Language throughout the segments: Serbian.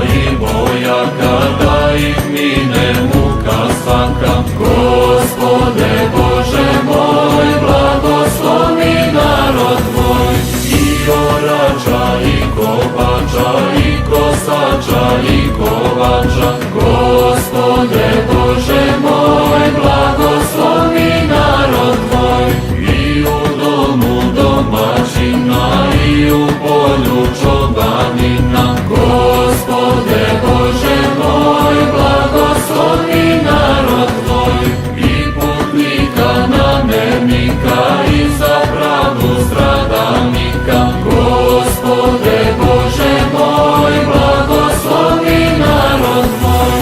i boja, kada ih mine muka svaka. Gospode Bože moj, blagoslovi narod tvoj, i orača, i kopača, i kosača, i kovača. Gospode Bože moj, blagoslovi narod tvoj, i u domu domaćina, i u polju čobanina. Gospode Bože moj, blagoslovi narod tvoj, i putnika, namernika, i za pravdu stradalnika. Gospode Bože moj, blagoslovi narod tvoj.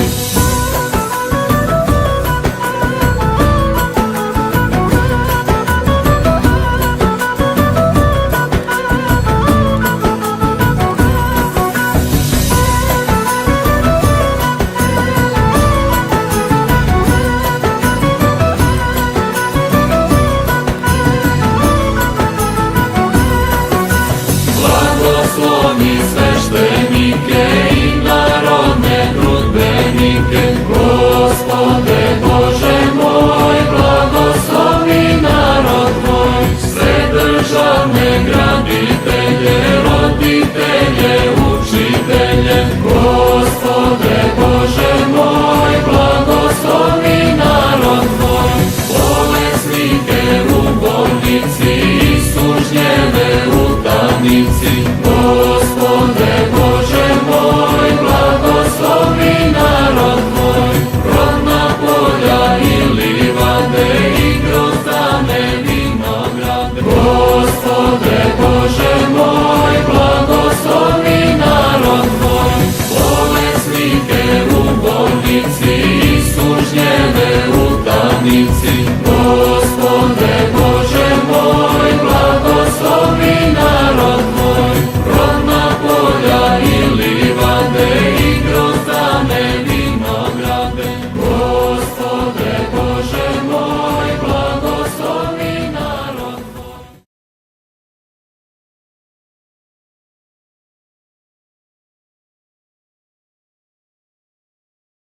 Blagoslovi sveštenike i narodne trudbenike. Gospode Bože moj, blagoslovi narod tvoj, sve državne graditelje, roditelje, učitelje. Gospode Bože moj, blagoslovi narod tvoj, bolesnike u bolnici i sužnjeve u tamnici.